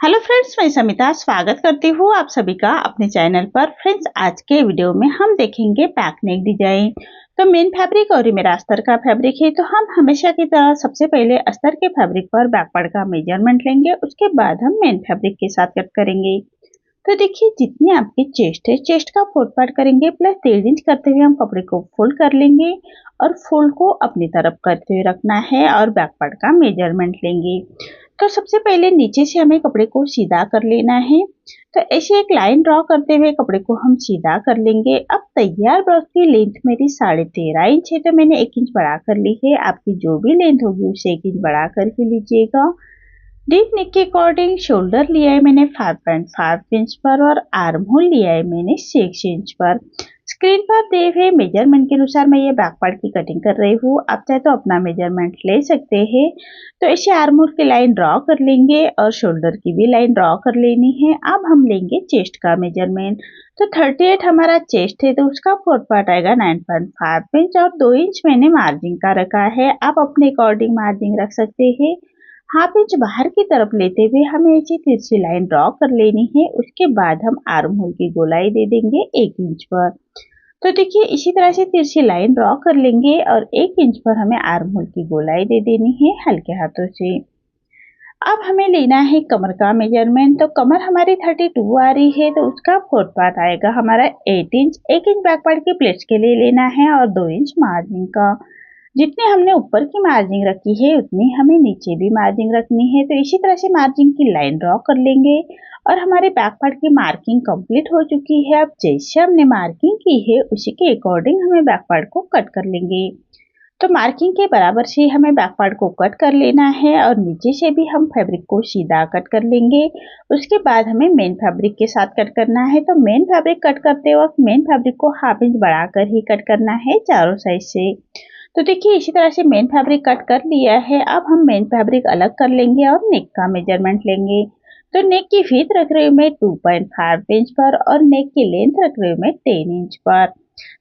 Hello friends, मैं समिता स्वागत करती हूँ आप सभी का अपने चैनल पर। फ्रेंड्स, आज के वीडियो में हम देखेंगे बैक नेक डिजाइन। तो मेन फैब्रिक और ये मेरा अस्तर का फैब्रिक है। तो हम हमेशा की तरह सबसे पहले अस्तर के फैब्रिक पर बैक पार्ट का मेजरमेंट लेंगे, उसके बाद हम मेन फैब्रिक के साथ कट करेंगे। तो देखिए, जितनी आपकी चेस्ट है, चेस्ट का 4 पार्ट करेंगे प्लस 1.5 इंच करते हुए हम कपड़े को फोल्ड कर लेंगे और फोल्ड को अपनी तरफ करते हुए रखना है और बैक पार्ट का मेजरमेंट लेंगे। तो सबसे पहले नीचे से हमें कपड़े को सीधा कर लेना है। तो ऐसे एक लाइन ड्रॉ करते हुए कपड़े को हम सीधा कर लेंगे। अब तैयार ब्लाउज की लेंथ मेरी 13.5 इंच है, तो मैंने 1 इंच बढ़ा कर ली है। आपकी जो भी लेंथ होगी उसे 1 इंच बढ़ा करके लीजिएगा। डीप नेक के अकॉर्डिंग शोल्डर लिया है मैंने 5.5 इंच पर और आर्म होल लिया है मैंने 6 इंच पर। स्क्रीन पर दिए हुए मेजरमेंट के अनुसार मैं ये बैक पार्ट की कटिंग कर रही हूँ। आप चाहे तो अपना मेजरमेंट ले सकते हैं। तो ऐसे आर्म होल की लाइन ड्रॉ कर लेंगे और शोल्डर की भी लाइन ड्रॉ कर लेनी है। अब हम लेंगे चेस्ट का मेजरमेंट। तो 38 हमारा चेस्ट है, तो उसका 4 पार्ट आएगा 9.5 इंच और 2 इंच मैंने मार्जिन का रखा है। आप अपने अकॉर्डिंग मार्जिन रख सकते हैं। हाफ इंच बाहर की तरफ लेते हुए हमें ऐसी तिरछी लाइन ड्रॉ कर लेनी है। उसके बाद हम आर्म होल की गोलाई दे देंगे 1 इंच पर। तो देखिए, इसी तरह से तिरछी लाइन ड्रॉ कर लेंगे और 1 इंच पर हमें आर्म होल की गोलाई दे देनी है हल्के हाथों से। अब हमें लेना है कमर का मेजरमेंट। तो कमर हमारी 32 आ रही है, तो उसका 4 पार्ट आएगा हमारा 8 इंच। 1 इंच बैक पार्ट के प्लेट्स के लिए लेना है और 2 इंच मार्जिन का। जितनी हमने ऊपर की मार्जिन रखी है उतनी हमें नीचे भी मार्जिन रखनी है। तो इसी तरह से मार्जिन की लाइन ड्रॉ कर लेंगे और हमारे बैक पार्ट की मार्किंग कंप्लीट हो चुकी है। अब जैसे हमने मार्किंग की है उसी के अकॉर्डिंग हमें बैक पार्ट को कट कर लेंगे। तो मार्किंग के बराबर से हमें बैक पार्ट को कट कर लेना है और नीचे से भी हम फैब्रिक को सीधा कट कर लेंगे। उसके बाद हमें मेन फैब्रिक के साथ कट करना है। तो मेन फैब्रिक कट करते वक्त मेन फैब्रिक को हाफ इंच बढ़ाकर ही कट करना है चारों साइड से। तो देखिए, इसी तरह से मेन फैब्रिक कट कर लिया है। अब हम मेन फैब्रिक अलग कर लेंगे और नेक का मेजरमेंट लेंगे। तो नेक की विड्थ रख रही हूँ मैं 2.5 इंच पर और नेक की लेंथ रख रही हूँ मैं 10 इंच पर।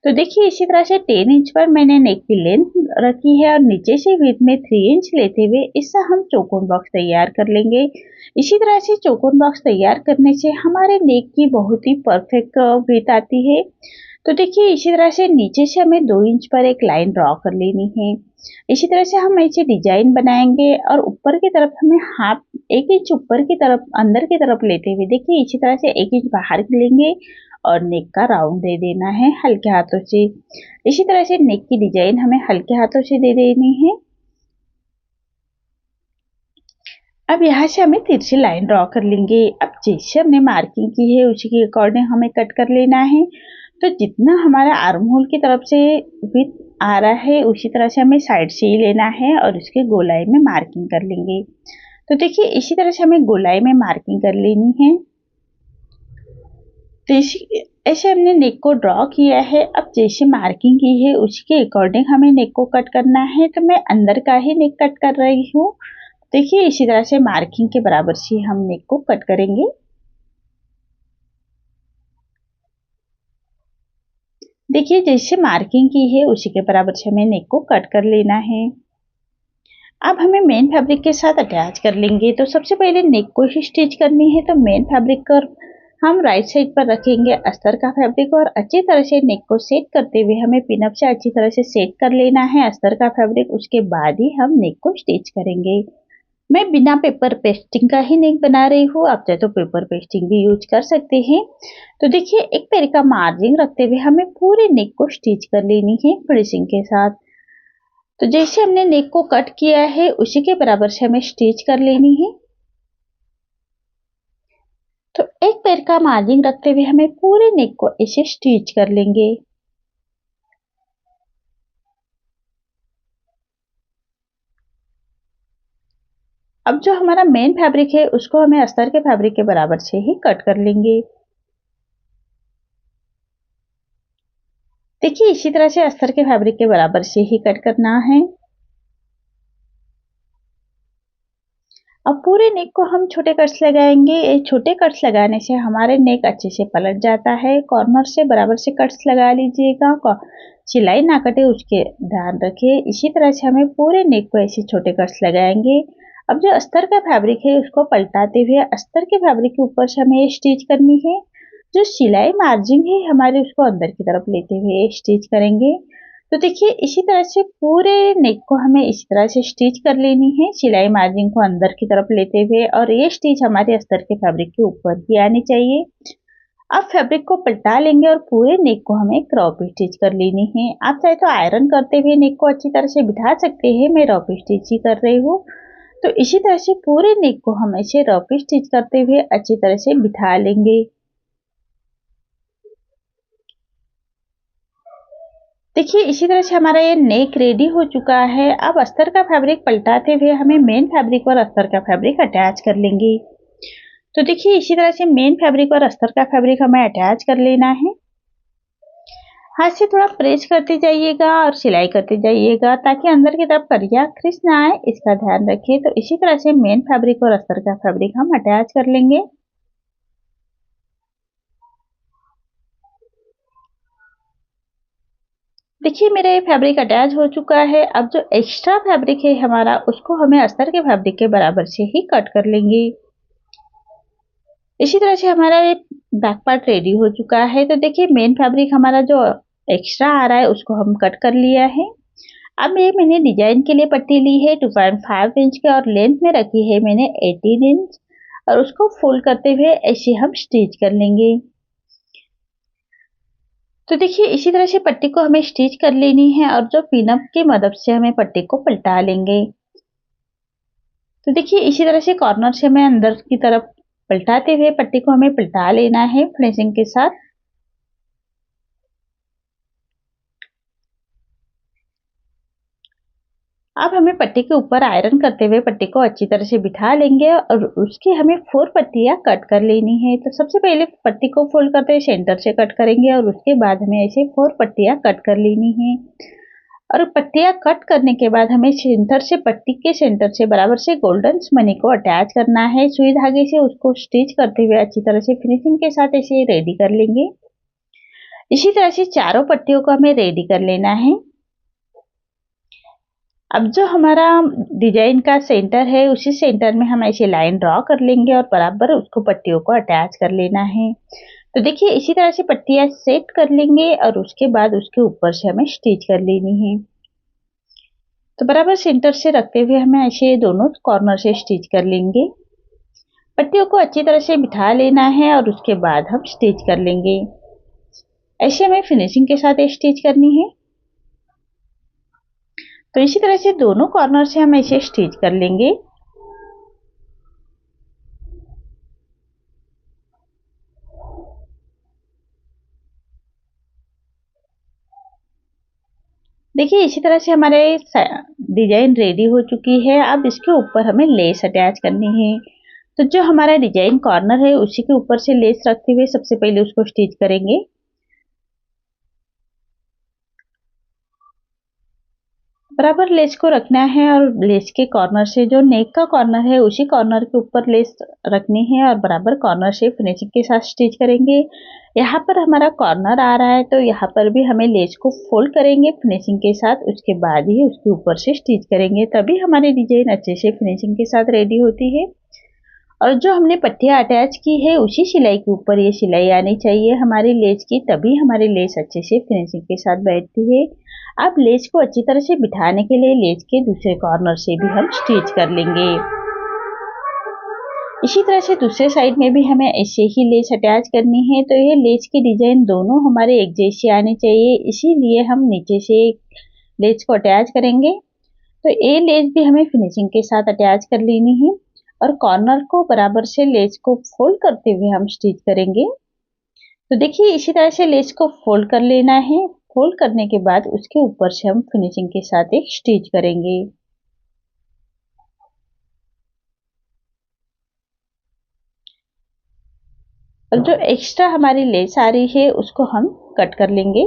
तो देखिए, इसी तरह से 10 इंच पर मैंने नेक की लेंथ रखी है और नीचे से विड्थ में 3 इंच लेते हुए इससे हम चौकोन बॉक्स तैयार कर लेंगे। इसी तरह से चौकोन बॉक्स तैयार करने से हमारे नेक की बहुत ही परफेक्ट विड्थ आती है। तो देखिए, इसी तरह से नीचे से हमें 2 इंच पर एक लाइन ड्रॉ कर लेनी है। इसी तरह से हम ऐसे डिजाइन बनाएंगे और ऊपर की तरफ हमें हाफ 1 इंच ऊपर की तरफ अंदर की तरफ लेते हुए देखिए इसी तरह से 1 इंच बाहर लेंगे और नेक का राउंड दे देना है हल्के हाथों से। इसी तरह से नेक की डिजाइन हमें हल्के हाथों से दे देनी है। अब यहाँ से हमें तिरछी लाइन ड्रॉ कर लेंगे। अब जैसे हमने मार्किंग की है उसी के अकॉर्डिंग हमें कट कर लेना है। तो जितना हमारा आर्म होल की तरफ से विड्थ आ रहा है उसी तरह से हमें साइड से ही लेना है और उसके गोलाई में मार्किंग कर लेंगे। तो देखिए, इसी तरह से हमें गोलाई में मार्किंग कर लेनी है। तो ऐसे हमने नेक को ड्रॉ किया है। अब जैसे मार्किंग की है उसी के अकॉर्डिंग हमें नेक को कट करना है। तो मैं अंदर का ही नेक कट कर रही हूँ। देखिए, इसी तरह से मार्किंग के बराबर से हम नेक को कट करेंगे। देखिए, जैसे मार्किंग की है उसी के बराबर से हमें नेक को कट कर लेना है। अब हमें मेन फैब्रिक के साथ अटैच कर लेंगे। तो सबसे पहले नेक को ही स्टिच करनी है। तो मेन फैब्रिक कर हम राइट साइड पर रखेंगे अस्तर का फैब्रिक और अच्छी तरह से नेक को सेट करते हुए हमें पिनअप से अच्छी तरह से सेट कर लेना है अस्तर का फैब्रिक। उसके बाद ही हम नेक को स्टिच करेंगे। मैं बिना पेपर पेस्टिंग का ही नेक बना रही हूँ। आप चाहे तो पेपर पेस्टिंग भी यूज कर सकते हैं। तो देखिए, एक पैर का मार्जिन रखते हुए हमें पूरे नेक को स्टिच कर लेनी है फिनिशिंग के साथ। तो जैसे हमने नेक को कट किया है उसी के बराबर से हमें स्टिच कर लेनी है। तो एक पैर का मार्जिन रखते हुए हमें पूरे नेक को ऐसे स्टिच कर लेंगे। अब जो हमारा मेन फैब्रिक है उसको हमें अस्तर के फैब्रिक के बराबर से ही कट कर लेंगे। देखिए, इसी तरह से अस्तर के फैब्रिक के बराबर से ही कट करना है। अब पूरे नेक को हम छोटे कट्स लगाएंगे। छोटे कट्स लगाने से हमारे नेक अच्छे से पलट जाता है। कॉर्नर से बराबर से कट्स लगा लीजिएगा। सिलाई ना कटे उसके ध्यान रखिए। इसी तरह से हमें पूरे नेक को ऐसे छोटे कट्स लगाएंगे। अब जो अस्तर का फैब्रिक है उसको पलटाते हुए अस्तर के फैब्रिक के ऊपर से हमें स्टिच करनी है। जो सिलाई मार्जिन है हमारे उसको अंदर की तरफ लेते हुए स्टिच करेंगे। तो देखिए इसी तरह से पूरे नेक को हमें इसी तरह से स्टिच कर लेनी है, सिलाई मार्जिन को अंदर की तरफ लेते हुए, और ये स्टिच हमारे अस्तर के फैब्रिक के ऊपर ही आनी चाहिए। अब फैब्रिक को पलटा लेंगे और पूरे नेक को हमें क्रॉप स्टिच कर लेनी है। आप चाहे तो आयरन करते हुए नेक को अच्छी तरह से बिठा सकते हैं, मैं रफ स्टिच ही कर रही हूँ। तो इसी तरह से पूरे नेक को हम ऐसे रफ स्टिच करते हुए अच्छी तरह से बिठा लेंगे। देखिए इसी तरह से हमारा ये नेक रेडी हो चुका है। अब अस्तर का फैब्रिक पलटाते हुए हमें मेन फैब्रिक और अस्तर का फैब्रिक अटैच कर लेंगे। तो देखिए इसी तरह से मेन फैब्रिक और अस्तर का फैब्रिक हमें अटैच कर लेना है। हाथ से थोड़ा प्रेस करते जाइएगा और सिलाई करते जाइएगा ताकि अंदर की तरफ करिया क्रिस ना आए, इसका ध्यान रखिए। तो इसी तरह से मेन फैब्रिक और अस्तर का फैब्रिक हम अटैच कर लेंगे। देखिए मेरा ये फैब्रिक अटैच हो चुका है। अब जो एक्स्ट्रा फैब्रिक है हमारा उसको हमें अस्तर के फैब्रिक के बराबर से ही कट कर लेंगे। इसी तरह से हमारा ये बैक पार्ट रेडी हो चुका है। तो देखिए मेन फैब्रिक हमारा जो एक्स्ट्रा आ रहा है उसको हम कट कर लिया है। अब ये मैंने डिजाइन के लिए पट्टी ली है 2.5 इंच की और लेंथ में रखी है मैंने 18 इंच, और उसको फोल्ड करते हुए ऐसे हम स्टिच कर लेंगे। तो देखिए इसी तरह से पट्टी को हमें स्टिच कर लेनी है और जो पिनअप की मदद से हमें पट्टी को पलटा लेंगे। तो देखिए इसी तरह से कॉर्नर से हमें अंदर की तरफ पलटाते हुए पट्टी को हमें पलटा लेना है फिनिशिंग के साथ। अब हमें पट्टी के ऊपर आयरन करते हुए पट्टी को अच्छी तरह से बिठा लेंगे और उसकी हमें 4 पट्टियां कट कर लेनी है। तो सबसे पहले पट्टी को फोल्ड करते हुए सेंटर से कट करेंगे और उसके बाद हमें ऐसे 4 पट्टियां कट कर लेनी है। और पट्टियां कट करने के बाद हमें सेंटर से पट्टी के सेंटर से बराबर से गोल्डन मनी को अटैच करना है। सुई धागे से उसको स्टिच करते हुए अच्छी तरह से फिनिशिंग के साथ ऐसे रेडी कर लेंगे। इसी तरह से चारों पट्टियों को हमें रेडी कर लेना है। अब जो हमारा डिजाइन का सेंटर है उसी सेंटर में हम ऐसे लाइन ड्रॉ कर लेंगे और बराबर उसको पट्टियों को अटैच कर लेना है। तो देखिए इसी तरह से पट्टियां सेट कर लेंगे और उसके बाद उसके ऊपर से हमें स्टिच कर लेनी है। तो बराबर सेंटर से रखते हुए हमें ऐसे दोनों कॉर्नर से स्टिच कर लेंगे। पट्टियों को अच्छी तरह से बिठा लेना है और उसके बाद हम स्टिच कर लेंगे। ऐसे हमें फिनिशिंग के साथ स्टिच करनी है। तो इसी तरह से दोनों कॉर्नर से हम ऐसे स्टिच कर लेंगे। देखिए इसी तरह से हमारे डिजाइन रेडी हो चुकी है। अब इसके ऊपर हमें लेस अटैच करनी है। तो जो हमारा डिजाइन कॉर्नर है उसी के ऊपर से लेस रखते हुए सबसे पहले उसको स्टिच करेंगे। बराबर लेस को रखना है और लेस के कॉर्नर से जो नेक का कॉर्नर है उसी कॉर्नर के ऊपर लेस रखनी है और बराबर कॉर्नर से फिनिशिंग के साथ स्टिच करेंगे। यहाँ पर हमारा कॉर्नर आ रहा है तो यहाँ पर भी हमें लेस को फोल्ड करेंगे फिनिशिंग के साथ, उसके बाद ही उसके ऊपर से स्टिच करेंगे, तभी हमारी डिजाइन अच्छे से फिनिशिंग के साथ रेडी होती है। और जो हमने पट्टियाँ अटैच की है उसी सिलाई के ऊपर ये सिलाई आनी चाहिए हमारी लेस की, तभी हमारी लेस अच्छे से फिनिशिंग के साथ बैठती है। अब लेस को अच्छी तरह से बिठाने के लिए लेस के दूसरे कॉर्नर से भी हम स्टिच कर लेंगे। इसी तरह से दूसरे साइड में भी हमें ऐसे ही लेस अटैच करनी है। तो ये लेस की डिजाइन दोनों हमारे एक जैसी आनी चाहिए, इसीलिए हम नीचे से लेस को अटैच करेंगे। तो ये लेस भी हमें फिनिशिंग के साथ अटैच कर लेनी है और कॉर्नर को बराबर से लेस को फोल्ड करते हुए हम स्टिच करेंगे। तो देखिए इसी तरह से लेस को फोल्ड कर लेना है। फोल्ड करने के बाद उसके ऊपर से हम फिनिशिंग के साथ एक स्टिच करेंगे। और जो एक्स्ट्रा हमारी लेस आ रही है उसको हम कट कर लेंगे।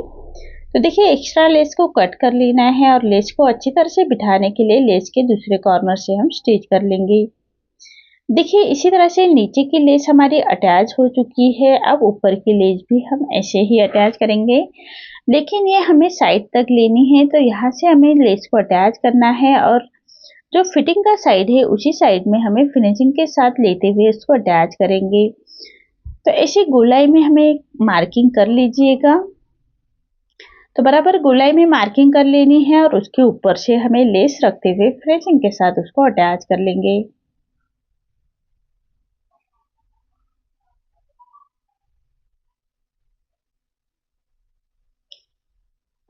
तो देखिए एक्स्ट्रा लेस को कट कर लेना है और लेस को अच्छी तरह से बिठाने के लिए लेस के दूसरे कॉर्नर से हम स्टिच कर लेंगे। देखिए इसी तरह से नीचे की लेस हमारी अटैच हो चुकी है। अब ऊपर की लेस भी हम ऐसे ही अटैच करेंगे, लेकिन ये हमें साइड तक लेनी है। तो यहाँ से हमें लेस को अटैच करना है और जो फिटिंग का साइड है उसी साइड में हमें फिनिशिंग के साथ लेते हुए इसको अटैच करेंगे। तो ऐसे गोलाई में हमें मार्किंग कर लीजिएगा। तो बराबर गोलाई में मार्किंग कर लेनी है और उसके ऊपर से हमें लेस रखते हुए फिनिशिंग के साथ उसको अटैच कर लेंगे।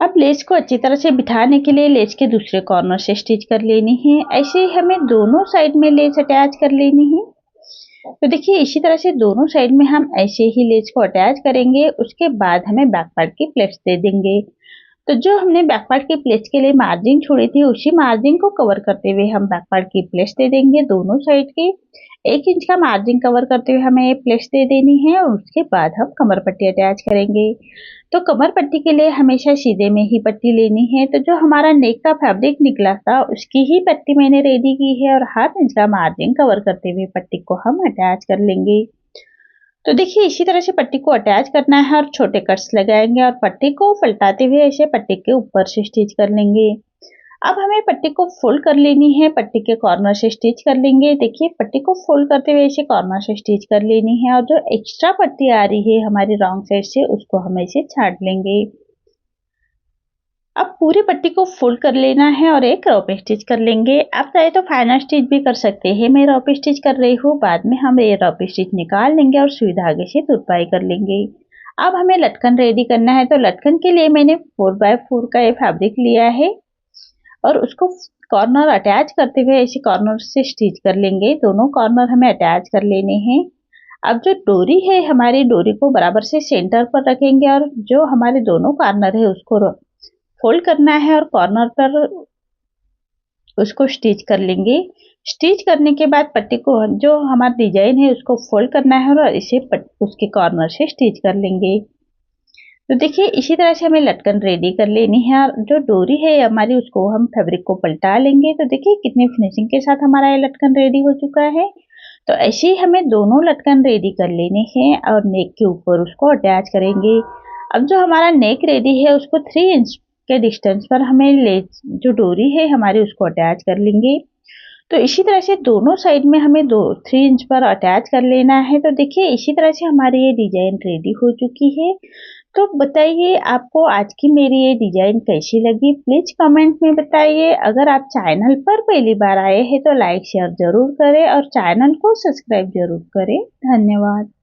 अब लेस को अच्छी तरह से बिठाने के लिए लेस के दूसरे कॉर्नर से स्टिच कर लेनी है। ऐसे ही हमें दोनों साइड में लेस अटैच कर लेनी है। तो देखिए इसी तरह से दोनों साइड में हम ऐसे ही लेस को अटैच करेंगे। उसके बाद हमें बैक पार्ट की प्लेट्स दे देंगे। तो जो हमने बैक पार्ट की प्लेट्स के लिए मार्जिन छोड़ी थी उसी मार्जिन को कवर करते हुए हम बैक पार्ट की प्लेट्स दे देंगे। दोनों साइड की 1 इंच का मार्जिन कवर करते हुए हमें ये प्लेट्स दे देनी है और उसके बाद हम कमर पट्टी अटैच करेंगे। तो कमर पट्टी के लिए हमेशा सीधे में ही पट्टी लेनी है। तो जो हमारा नेक का फैब्रिक निकला था उसकी ही पट्टी मैंने रेडी की है और 1/2 इंच का मार्जिन कवर करते हुए पट्टी को हम अटैच कर लेंगे। तो देखिए इसी तरह से पट्टी को अटैच करना है और छोटे कट्स लगाएंगे और पट्टी को पलटाते हुए ऐसे पट्टी के ऊपर से स्टिच कर लेंगे। अब हमें पट्टी को फोल्ड कर लेनी है, पट्टी के कॉर्नर से स्टिच कर लेंगे। देखिए पट्टी को फोल्ड करते हुए ऐसे कॉर्नर से स्टिच कर लेनी है और जो एक्स्ट्रा पट्टी आ रही है हमारी रॉन्ग साइड से उसको हम ऐसे छांट लेंगे। अब पूरी पट्टी को फोल्ड कर लेना है और एक रॉप स्टिच कर लेंगे। आप चाहे तो फाइनल स्टिच भी कर सकते हैं, मैं रॉप स्टिच कर रही हूँ। बाद में हम ये रॉप स्टिच निकाल लेंगे और सुई धागे से तुरपाई कर लेंगे। अब हमें लटकन रेडी करना है। तो लटकन के लिए मैंने 4x4 का ये फैब्रिक लिया है और उसको कॉर्नर अटैच करते हुए ऐसे कॉर्नर से स्टिच कर लेंगे। दोनों कॉर्नर हमें अटैच कर लेने हैं। अब जो डोरी है हमारी डोरी को बराबर से सेंटर पर रखेंगे और जो हमारे दोनों कॉर्नर है उसको फोल्ड करना है और कॉर्नर पर उसको स्टिच कर लेंगे। स्टिच करने के बाद पट्टी को जो हमारा डिजाइन है उसको फोल्ड करना है और इसे उसके कॉर्नर से स्टिच कर लेंगे। तो देखिए इसी तरह से हमें लटकन रेडी कर लेनी है और जो डोरी है हमारी उसको हम फैब्रिक को पलटा लेंगे। तो देखिए कितने फिनिशिंग के साथ हमारा ये लटकन रेडी हो चुका है। तो ऐसे ही हमें दोनों लटकन रेडी कर लेने हैं और नेक के ऊपर उसको अटैच करेंगे। अब जो हमारा नेक रेडी है उसको 3 इंच के डिस्टेंस पर हमें जो डोरी है हमारी उसको अटैच कर लेंगे। तो इसी तरह से दोनों साइड में हमें 3 इंच पर अटैच कर लेना है। तो देखिए इसी तरह से हमारी ये डिजाइन रेडी हो चुकी है। तो बताइए आपको आज की मेरी ये डिजाइन कैसी लगी, प्लीज कमेंट में बताइए। अगर आप चैनल पर पहली बार आए हैं तो लाइक शेयर जरूर करें और चैनल को सब्सक्राइब जरूर करें। धन्यवाद।